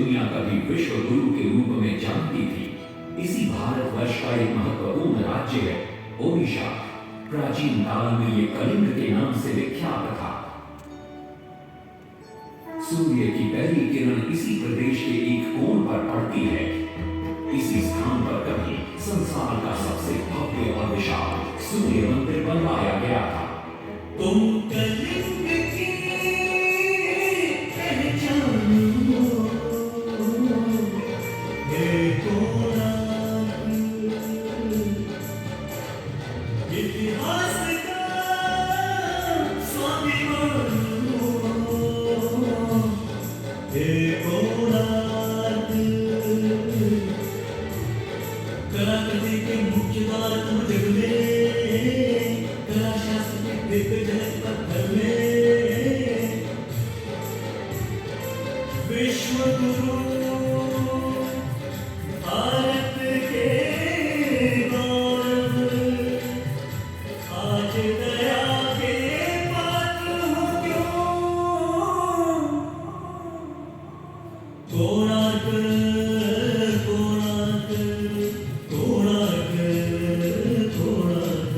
दुनिया कभी विश्व गुरु के रूप में जानती थी। इसी भारतवर्ष का एक महत्वपूर्ण राज्य है ओडिशा। प्राचीन काल में ये कलिंग के नाम से विख्यात था। सूर्य की पहली किरण इसी प्रदेश के एक कोण पर पड़ती है। इसी स्थान पर कभी संसार का सबसे भव्य और विशाल सूर्य मंदिर बनवाया गया था। तुम कलिंग की पहचान हो, देखो इतिहास का स्वाभिमान हो, देखो कलाकृति के मुख्य द्वार तुम जग में, कला शास्त्र के दिग्गज पत्थर में, विश्व गुरु भारत के गौरव, आज दया के पात्र हो क्यों, कोणार्क कोणार्क कोणार्क कोणार्क।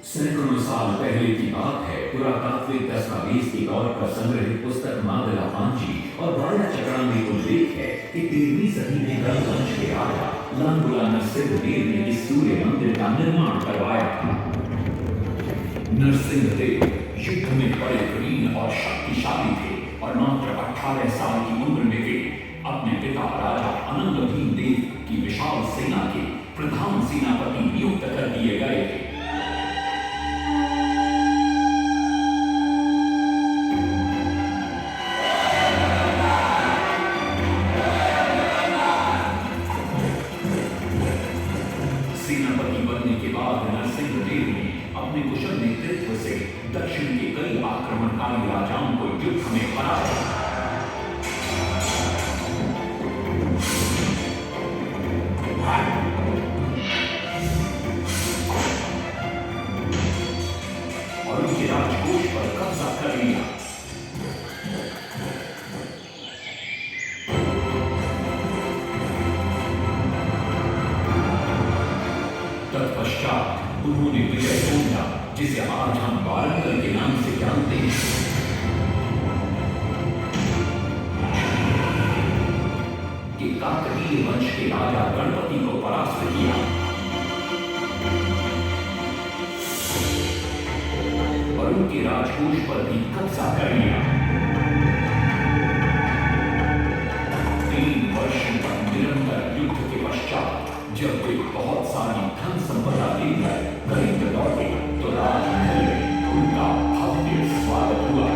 सैकड़ों साल पहले की बात है। पुरातात्विक दस्तावेज के तौर पर संग्रहित पुस्तक मादला पांची और वाया चक्रा में उल्लेख है कि 13वीं सदी में गढ़ वंश के राजा लांगुला नरसिंहदेव ने इस सूर्य मंदिर का निर्माण करवाया था। नरसिंहदेव युद्ध में बड़े कुलीन और शक्तिशाली थे और मात्र 18 साल की उम्र में वे अपने पिता राजा अनंग भीम देव की विशाल सेना के प्रधान सेनापति नियुक्त कर दिए गए थे। सेनापति बनने के बाद नरसिंहदेव ने अपने कुशल नेतृत्व से दक्षिण के कई आक्रमणकारी राजाओं को युद्ध में हराया। और उनके राजकोष पर कब्जा कर लिया। तत्पश्चात उन्होंने विजय गोंडा, जिसे आज हम वारंगल के नाम से जानते हैं, कि काकतीय वंश के राजा गणपति को परास्त किया और उनके राजकोष पर भी कब्जा कर लिया। 3 वर्षों तक निरंतर युद्ध के पश्चात जब वे बहुत सारी धन संपदा लेकर कलिंग लौटे तो राजमहल में उनका भव्य स्वागत हुआ।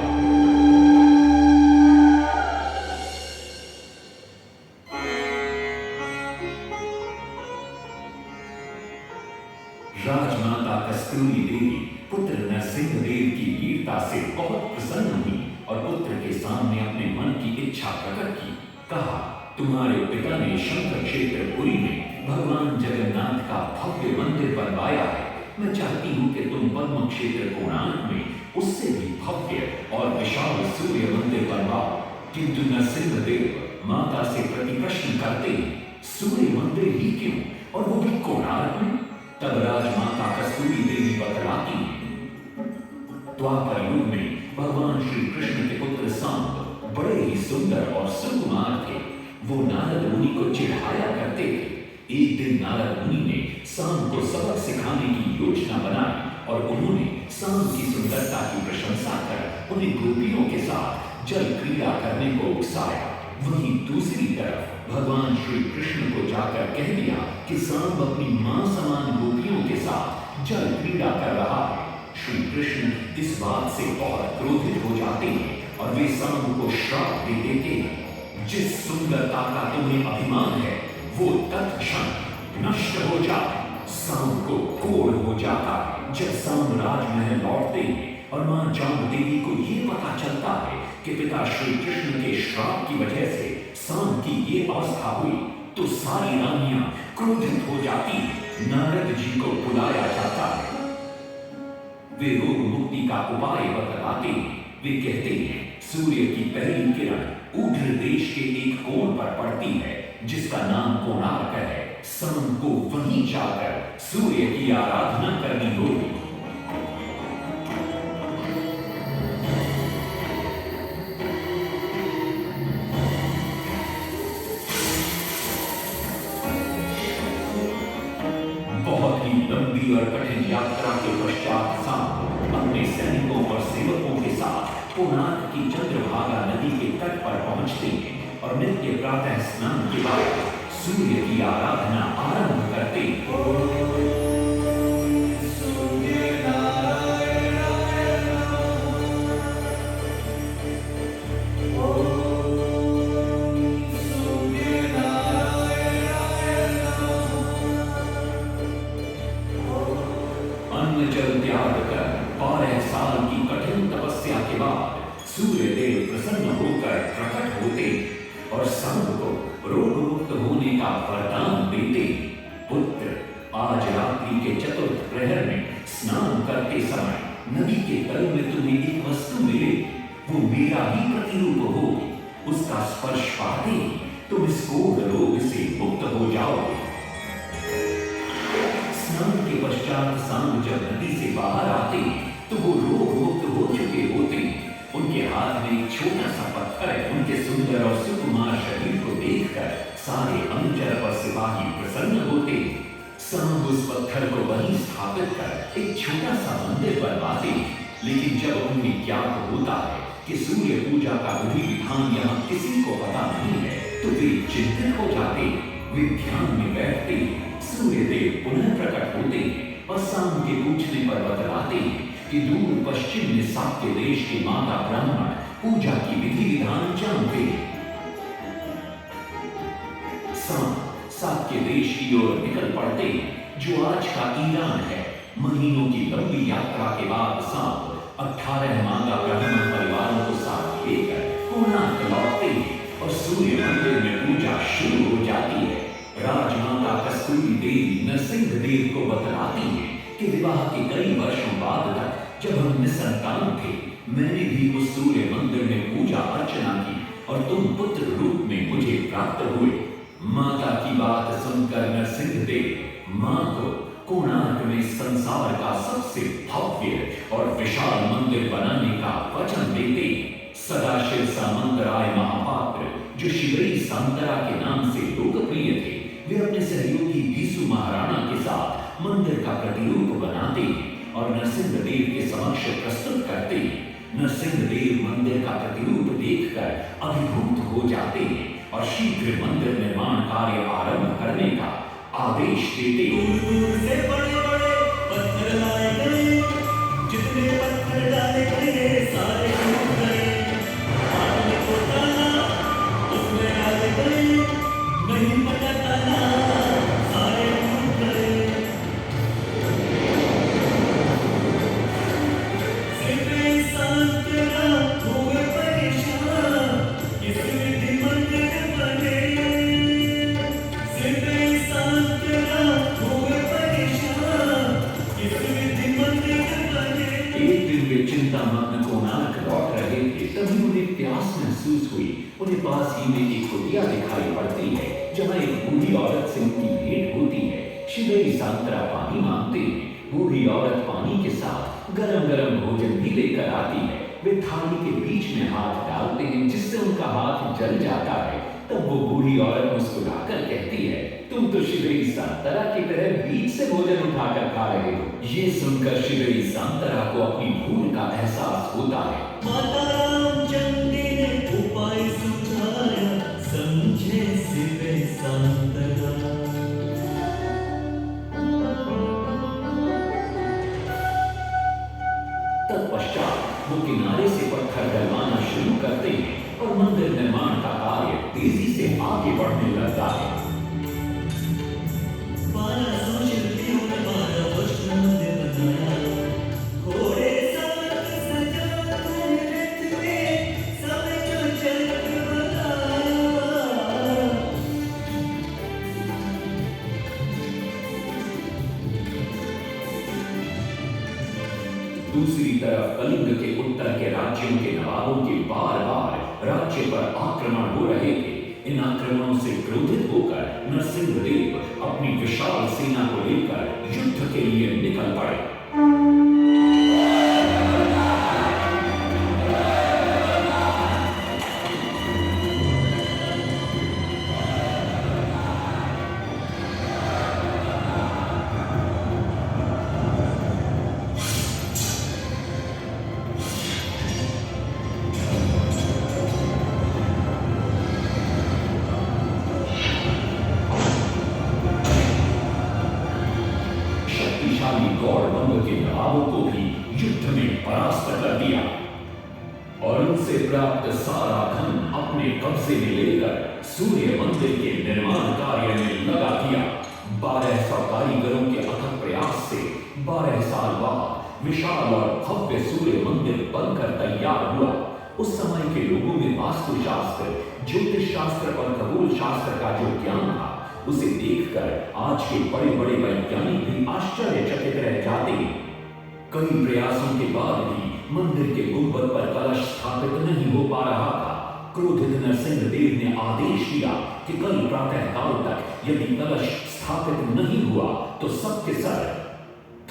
राजमाता कस्तूरी देवी पुत्र नरसिंहदेव की वीरता से बहुत प्रसन्न हुई और पुत्र के सामने अपने मन की इच्छा प्रकट की। कहा, तुम्हारे पिता ने शंकर क्षेत्र पुरी में भगवान जगन्नाथ का भव्य मंदिर बनवाया है। मैं चाहती हूँ कि तुम पद्म क्षेत्र कोणार्क में उससे भी भव्य और विशाल सूर्य मंदिर बनवाओ। किंतु नरसिंहदेव माता से प्रतिप्रश्न करते हैं, सूर्य मंदिर ही क्यों, और वो भी कोणार्क में? तब राजमाता कस्तूरी देवी बतलाती हैं, द्वापर युग में भगवान श्री कृष्ण के पुत्र सांब बड़े ही सुंदर और सुकुमार थे। वो नारद मुनि को चिढ़ाया करते थे। एक दिन नारद मुनि ने सांब को सबक सिखाने की योजना बनाई और उन्होंने सांब की सुंदरता की प्रशंसा कर उन्हें गोपियों के साथ जल क्रीड़ा करने को उकसाया। वहीं दूसरी तरफ भगवान श्री कृष्ण को जाकर कह दिया कि सांब अपनी मां समान गोपियों के साथ जल क्रीड़ा कर रहा है। श्री कृष्ण इस बात से बहुत क्रोधित हो जाते हैं और वे सांब को श्राप दे देते हैं, जिस सुंदरता का तुम्हें अभिमान है वो तत्क्षण नष्ट हो जाए। सांब को कोढ़ हो जाता है। जब सांब राजमहल लौटते हैं और मां जाम देवी को ये पता चलता है कि पिता श्री कृष्ण के श्राप की वजह से सांब की ये अवस्था हुई, तो सारी रानियां क्रोधित हो जाती हैं। नारद जी को बुलाया जाता है। वे रोग मुक्ति का उपाय बतलाते हैं। वे कहते हैं, सूर्य की पहली किरण ऊढ़ देश के एक कोण पर पड़ती है जिसका नाम कोणार्क है। शाम को वहीं जाकर सूर्य की आराधना करनी होगी। बहुत ही लंबी और कठिन यात्रा के पश्चात शाम अपने सैनिकों और सेवकों के साथ कोणार्क की चंद्रभागा नदी के तट पर पहुंचते हैं और नित्य प्रातः स्नान के बाद सूर्य की आराधना आरंभ करते हैं। अन्न जल त्याग कर 12 साल की कठिन तपस्या के बाद सूर्य देव प्रसन्न होकर प्रकट होते और सब को रोग मुक्त होने का वरदान देते। पुत्र, आज रात्रि के चतुर्थ प्रहर में स्नान करते समय नदी के तल में तुम्हें एक वस्तु मिले, वो मेरा ही प्रतिरूप होगी। उसका स्पर्श पाते ही तुम इस कोढ़ रोग से मुक्त हो जाओगे। स्नान के पश्चात सांब जब नदी से बाहर आते तो वो रोग मुक्त हो चुके होते। उनके हाथ में एक छोटा सा पत्थर है। उनके सुंदर और सुकुमार शरीर को देखकर सारे अनुचर और सिपाही प्रसन्न होते। सांब उस पत्थर को वहीं स्थापित कर एक छोटा सा मंदिर बनवाते। लेकिन जब उन्हें ज्ञात होता है कि सूर्य पूजा का विधि विधान यहाँ किसी को पता नहीं है तो वे चिंतित हो जाते। वे ध्यान में बैठते। सूर्य देव पुनः प्रकट होते और शाम के पूछने पर बतलाते कि दूर पश्चिम में साक्य देश के माता ब्राह्मण पूजा की विधि विधान जानते। शाम साक्य देश की ओर निकल पड़ते जो आज का ईरान है। महीनों की लंबी यात्रा के बाद शाम 18 माता ब्राह्मण परिवारों को साथ लेकर कोणार्क लौटते और सूर्य मंदिर में पूजा शुरू हो जाती है। राजमाता कस्तूरी देवी नरसिंह देव को बतलाती है कि विवाह के कई वर्षों बाद तक जब हम निसंतान थे, मैंने भी उस सूर्य मंदिर में पूजा अर्चना की और तुम पुत्र रूप में मुझे प्राप्त हुए। माता की बात सुनकर नरसिंह देव मां को कोणार्क में संसार का सबसे भव्य और विशाल मंदिर बनाने का वचन देते। सदाशिव सामंतराय महापात्र जो शिवई सांतरा के नाम से लोकप्रिय थे, वे अपने सहयोगी बीसु महाराणा के साथ मंदिर का प्रतिरूप बनाते और नरसिंह देव के समक्ष प्रस्तुत करते। नरसिंह देव मंदिर का प्रतिरूप देखकर अभिभूत हो जाते और शीघ्र मंदिर निर्माण कार्य आरंभ करने का आदेश देते। दूर से बड़े-बड़े पत्थर लाए गए, जितने पत्थर डाले गए सारे टूट गए। आदमी को डाला, उसमें डाले गए, नहीं पता डाला, सारे टूट गए। सिर्फ शांत ना हुए परेशान, किस विधि मंदिर बने। सिर्फ शांत ना हुए परेशान, किस विधि मंदिर बने। एक दिन वे चिंतामग्न कोणार्क लौट रहे थे, तभी उन्हें प्यास महसूस हुई। उन्हें पास ही में एक कुटिया दिखाई पड़ती है जहाँ एक बूढ़ी औरत से उनकी भेंट होती है। शिवई सांतरा पानी मांगते हैं। बूढ़ी औरत पानी के साथ गरम गरम भोजन भी लेकर आती है। वे थाली के बीच में हाथ डालते हैं जिससे उनका हाथ जल जाता है। तब वो बूढ़ी औरत मुस्कुराकर कहती है, तुम तो शिवई सांतरा की तरह बीच से भोजन उठाकर खा रहे हो। ये सुनकर शिवई सांतरा को अपनी भूल का एहसास होता है। माता रामचंद्र ने उपाय सुझाया, समझे सिर्फ सांतरा। तत्पश्चात वो किनारे से पत्थर डलवाना शुरू करते हैं और मंदिर निर्माण का कार्य तेजी से आगे बढ़ने लगता है। 1200 शिल्पियों ने 12 वर्ष में मंदिर बनाया। घोड़े सवार सजा कर रथ में, सब जो जग बनाया। दूसरी तरफ कलिंग के उत्तर के राज्यों के नवाबों के बार बार राज्य पर आक्रमण हो रहे थे। इन आक्रमणों से क्रोधित होकर नरसिंहदेव अपनी विशाल सेना को लेकर युद्ध के लिए निकल पड़े। शक्तिशाली गौरवंग के नवाबों को भी युद्ध में परास्त कर दिया और उनसे प्राप्त सारा धन अपने कब्जे में लेकर सूर्य मंदिर के निर्माण कार्य में लगा दिया। 1200 कारीगरों के अथक प्रयास से 12 साल बाद विशाल और भव्य सूर्य मंदिर बनकर तैयार हुआ। उस समय के लोगों में वास्तुशास्त्र, ज्योतिष शास्त्र और खगोल शास्त्र का जो ज्ञान था, उसे देखकर आज के बड़े बड़े वैज्ञानिक भी आश्चर्यचकित रह जाते हैं। कई प्रयासों के बाद भी मंदिर के गुंबद पर कलश स्थापित नहीं हो पा रहा था। क्रोधित नरसिंहदेव ने आदेश दिया कि कल प्रातः काल तक यदि कलश स्थापित नहीं हुआ तो सबके सर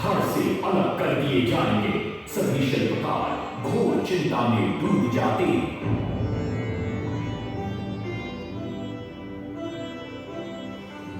धड़ से अलग कर दिए जाएंगे। सभी शिल्पकार घोर चिंता में डूब जाते।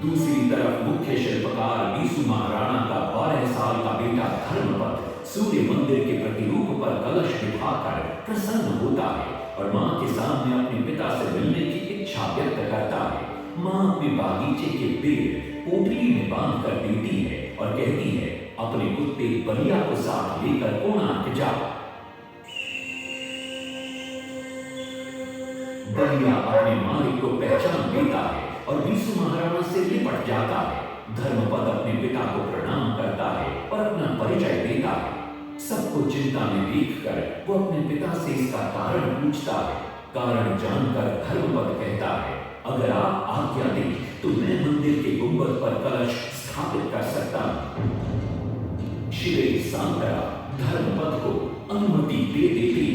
दूसरी तरफ मुख्य शिल्पकार बीसू महाराणा का 12 साल का बेटा धर्मपद सूर्य मंदिर के प्रतिरूप पर कलश बिठाकर प्रसन्न होता है और मां के सामने अपने पिता से मिलने की इच्छा व्यक्त करता है। मां अपने बागीचे के पेड़ पोटली में बांध कर देती है और कहती है, अपने कुत्ते बलिया को साथ लेकर कोणार्क जा। बलिया अपने मालिक को पहचान लेता है और बीसू महाराणा से लिपट जाता है। धर्मपद अपने पिता को प्रणाम करता है और अपना परिचय देता है। सबको चिंता में देखकर वो अपने पिता से इसका कारण पूछता है। कारण जानकर धर्मपद कहता है, अगर आप आज्ञा दें तो मैं मंदिर के गुंबद पर कलश स्थापित कर सकता हूं। शिवे सांतरा धर्मपद को अनुमति दे देती।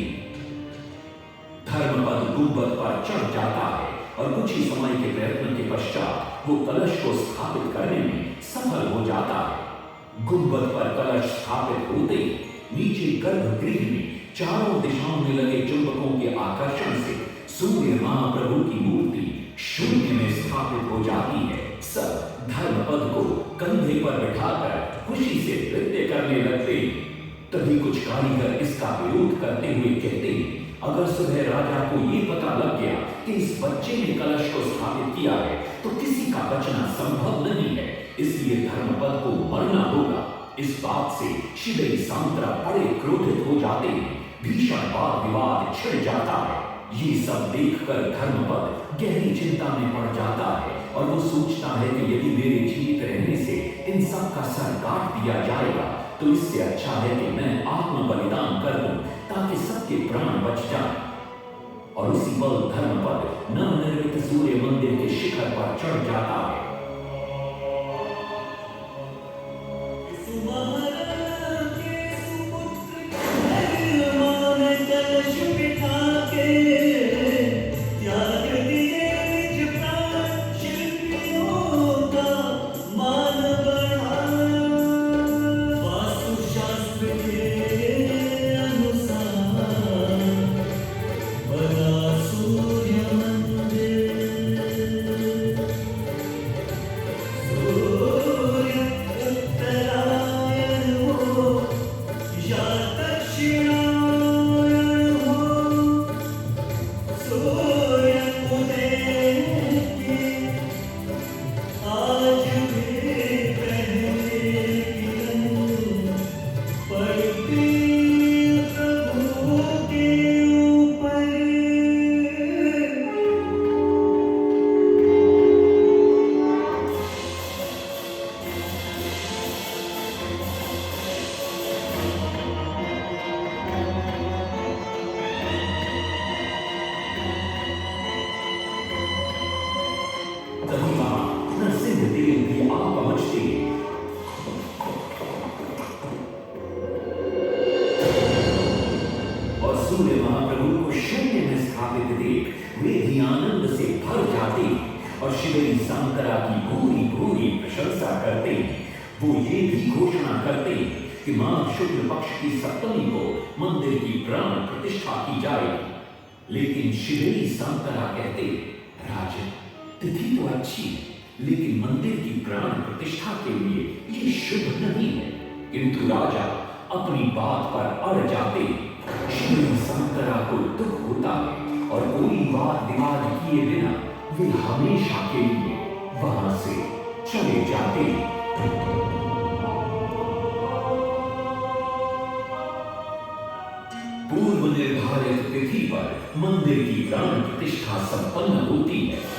धर्मपद गुंबद पर चढ़ जाता है और कुछ ही समय के प्रयत्न के पश्चात वो कलश को स्थापित करने में सफल हो जाता है। गुंबद पर कलश स्थापित होते ही नीचे गर्भगृह में चारों दिशाओं में लगे चुंबकों के आकर्षण से सूर्य महाप्रभु की मूर्ति शून्य में स्थापित हो जाती है। सब धर्मपद को कंधे पर बिठाकर खुशी से नृत्य करने लगते हैं। तभी कुछ कारीगर इसका विरोध करते हुए कहते हैं, अगर सुबह राजा को ये पता लग गया कि इस बच्चे ने कलश को स्थापित किया है तो किसी का बचना संभव नहीं है, इसलिए धर्मपद को मरना होगा। इस बात से शिवे सांतरा बड़े क्रोधित हो जाते हैं। भीषण वाद विवाद छिड़ जाता है। ये सब देखकर धर्मपद गहरी चिंता में पड़ जाता है और वो सोचता है कि यदि मेरे जीवित रहने से इन सब का सर काट दिया जाएगा तो इससे अच्छा है कि मैं आत्म बलिदान कर दूं ताकि सबके प्राण बच जाएं। और उसी पल धर्मपद नवनिर्मित सूर्य मंदिर के शिखर पर चढ़ जाता है। सूर्य महाप्रभु को शून्य में स्थापित देख वे भी आनंद से भर जाते और श्री शंकरा की भूरी भूरी प्रशंसा करते। वो ये भी घोषणा करते कि मां शुक्ल पक्ष की सप्तमी को मंदिर की प्राण प्रतिष्ठा की जाएगी। लेकिन श्री शंकरा कहते, राजन तिथि तो अच्छी है, लेकिन मंदिर की प्राण प्रतिष्ठा के लिए ये शुभ नहीं है। किंतु राजा अपनी बात पर अड़ जाते। श्री शंकरा को दुख होता है और कोई वाद विवाद किए बिना वे हमेशा के लिए वहां से चले जाते। पूर्व निर्धारित तिथि पर मंदिर की प्राण प्रतिष्ठा संपन्न होती है।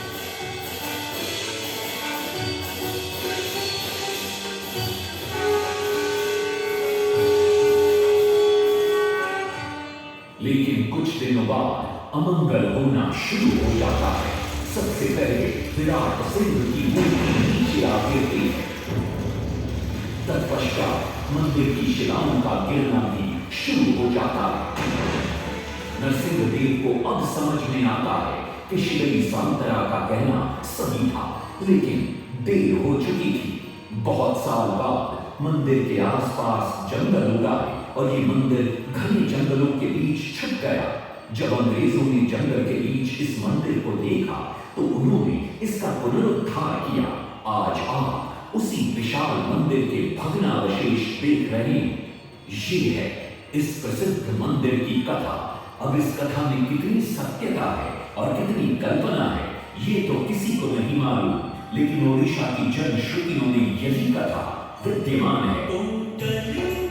लेकिन कुछ दिनों बाद अमंगल होना शुरू हो जाता है। सबसे पहले विराट सिंह की मूर्ति नीचे आ गिरती है। तत्पश्चात मंदिर की शिलाओं का गिरना भी शुरू हो जाता है। नरसिंह देव को अब समझ में आता है कि श्री शंकरा का कहना सही था, लेकिन देर हो चुकी थी। बहुत साल बाद मंदिर के आसपास जंगल उगाए और ये मंदिर घने जंगलों के बीच छुप गया। जब अंग्रेजों ने जंगल के बीच इस मंदिर को देखा तो उन्होंने इसका पुनरुद्धार किया। आज आप उसी विशाल मंदिर के भग्नावशेष देख रहे हैं। ये है इस प्रसिद्ध मंदिर की कथा। अब इस कथा में कितनी सत्यता है और कितनी कल्पना है ये तो किसी को नहीं मालूम, लेकिन ओडिशा की जन श्रुतियों में यही कथा विद्यमान है।